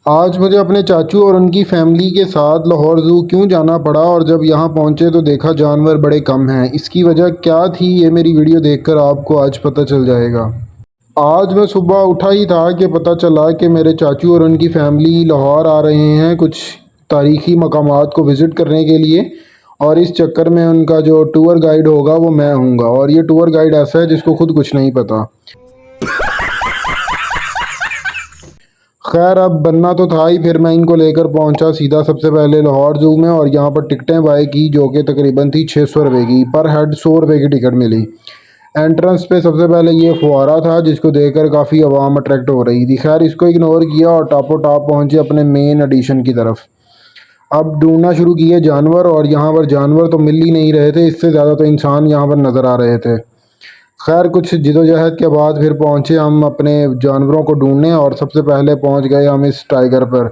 आज मुझे अपने चाचू और उनकी फैमिली के साथ लाहौर ज़ू क्यों जाना पड़ा और जब यहाँ पहुँचे तो देखा जानवर बड़े कम हैं। इसकी वजह क्या थी ये मेरी वीडियो देखकर आपको आज पता चल जाएगा। आज मैं सुबह उठा ही था कि पता चला कि मेरे चाचू और उनकी फैमिली लाहौर आ रहे हैं कुछ तारीख़ी मकामात को विज़िट करने के लिए। और इस चक्कर में उनका जो टूर गाइड होगा वो मैं हूँगा। और ये टूर गाइड ऐसा है जिसको खुद कुछ नहीं पता। खैर अब बनना तो था ही, फिर मैं इनको लेकर पहुंचा सीधा सबसे पहले लाहौर ज़ू में। और यहाँ पर टिकटें बाय की जो कि तकरीबन थी 600 रुपये की, पर हेड 100 रुपये की टिकट मिली। एंट्रेंस पे सबसे पहले ये फुहारा था जिसको देखकर काफ़ी आवाम अट्रैक्ट हो रही थी। खैर इसको इग्नोर किया और टापो टाप पहुँचे अपने मेन एडिशन की तरफ। अब ढूंढना शुरू किए जानवर, और यहाँ पर जानवर तो मिल ही नहीं रहे थे, इससे ज़्यादा तो इंसान यहाँ पर नज़र आ रहे थे। खैर कुछ जिदोजहद के बाद फिर पहुंचे हम अपने जानवरों को ढूंढने, और सबसे पहले पहुंच गए हम इस टाइगर पर।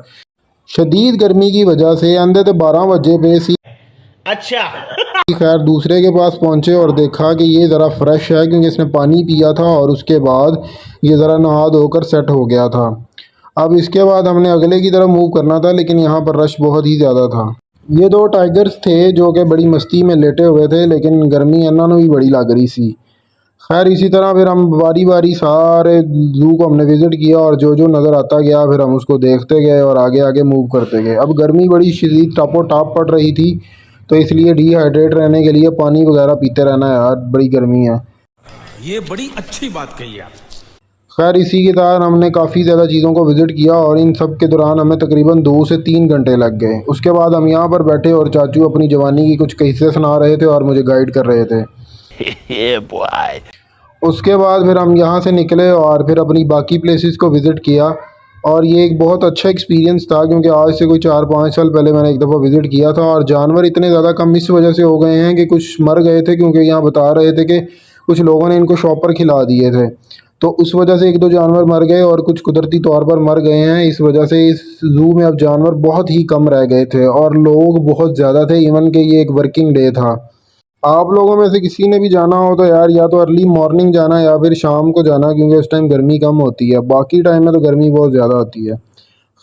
शदीद गर्मी की वजह से अंधे तो 12 बजे पे सी। अच्छा। खैर दूसरे के पास पहुंचे और देखा कि ये ज़रा फ्रेश है क्योंकि इसने पानी पिया था और उसके बाद ये ज़रा नहा धोकर सेट हो गया था। अब इसके बाद हमने अगले की तरफ मूव करना था, लेकिन यहाँ पर रश बहुत ही ज़्यादा था। ये दो टाइगर्स थे जो कि बड़ी मस्ती में लेटे हुए थे, लेकिन गर्मी इन्होंने भी बड़ी लग रही सी। खैर इसी तरह फिर हम बारी बारी सारे ज़ू को हमने विज़िट किया, और जो जो नज़र आता गया फिर हम उसको देखते गए और आगे आगे मूव करते गए। अब गर्मी बड़ी शदीद टापो टाप पड़ रही थी, तो इसलिए डिहाइड्रेट रहने के लिए पानी वगैरह पीते रहना है यार, बड़ी गर्मी है। ये बड़ी अच्छी बात कही आप। खैर इसी के तहत हमने काफ़ी ज़्यादा चीज़ों को विज़िट किया, और इन सब के दौरान हमें तकरीबन 2 से 3 घंटे लग गए। उसके बाद हम यहाँ पर बैठे और चाचू अपनी जवानी की कुछ किस्से सुना रहे थे और मुझे गाइड कर रहे थे। उसके बाद फिर हम यहाँ से निकले और फिर अपनी बाकी प्लेसेस को विज़िट किया, और ये एक बहुत अच्छा एक्सपीरियंस था क्योंकि आज से कोई 4-5 साल पहले मैंने एक दफ़ा विज़िट किया था। और जानवर इतने ज़्यादा कम इस वजह से हो गए हैं कि कुछ मर गए थे, क्योंकि यहाँ बता रहे थे कि कुछ लोगों ने इनको शॉपर खिला दिए थे, तो उस वजह से 1-2 जानवर मर गए और कुछ कुदरती तौर पर मर गए हैं। इस वजह से इस ज़ू में अब जानवर बहुत ही कम रह गए थे और लोग बहुत ज़्यादा थे, इवन कि ये एक वर्किंग डे था। आप लोगों में से किसी ने भी जाना हो तो यार या तो अर्ली मॉर्निंग जाना या फिर शाम को जाना, क्योंकि उस टाइम गर्मी कम होती है। बाकी टाइम में तो गर्मी बहुत ज़्यादा होती है।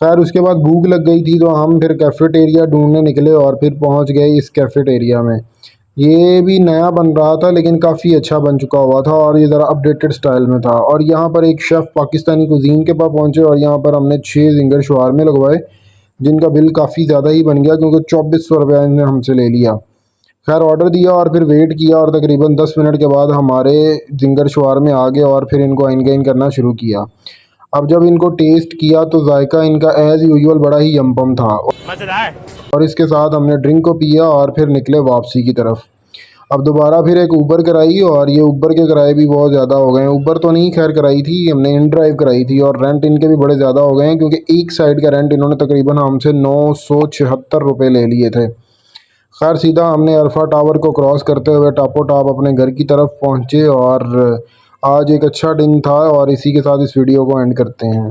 खैर उसके बाद भूख लग गई थी तो हम फिर कैफ़ेटेरिया ढूंढने निकले और फिर पहुंच गए इस कैफ़ेटेरिया में। ये भी नया बन रहा था लेकिन काफ़ी अच्छा बन चुका हुआ था, और ये ज़रा अपडेटेड स्टाइल में था। और यहाँ पर एक शेफ़ पाकिस्तानी कुजीन के पास पहुँचे और यहाँ पर हमने 6 जिंगर शवारमे लगवाए, जिनका बिल काफ़ी ज़्यादा ही बन गया क्योंकि 2400 रुपये इन्होंने हमसे ले लिया। खैर ऑर्डर दिया और फिर वेट किया, और तकरीबन 10 मिनट के बाद हमारे जिंगर शवारमे आ गए और फिर इनको इन करना शुरू किया। अब जब इनको टेस्ट किया तो जायका इनका एज़ यूजुअल बड़ा ही यमपम था, मजेदार। और इसके साथ हमने ड्रिंक को पिया और फिर निकले वापसी की तरफ। अब दोबारा फिर एक ऊबर कराई, और ये ऊबर के किराए भी बहुत ज़्यादा हो गए हैं। ऊबर तो नहीं खैर कराई थी, हमने इन ड्राइव कराई थी, और रेंट इनके भी बड़े ज़्यादा हो गए हैं क्योंकि एक साइड का रेंट इन्होंने तकरीबन हमसे 976 रुपये ले लिए थे। खैर सीधा हमने अल्फ़ा टावर को क्रॉस करते हुए टापो टाप अपने घर की तरफ पहुँचे, और आज एक अच्छा दिन था, और इसी के साथ इस वीडियो को एंड करते हैं।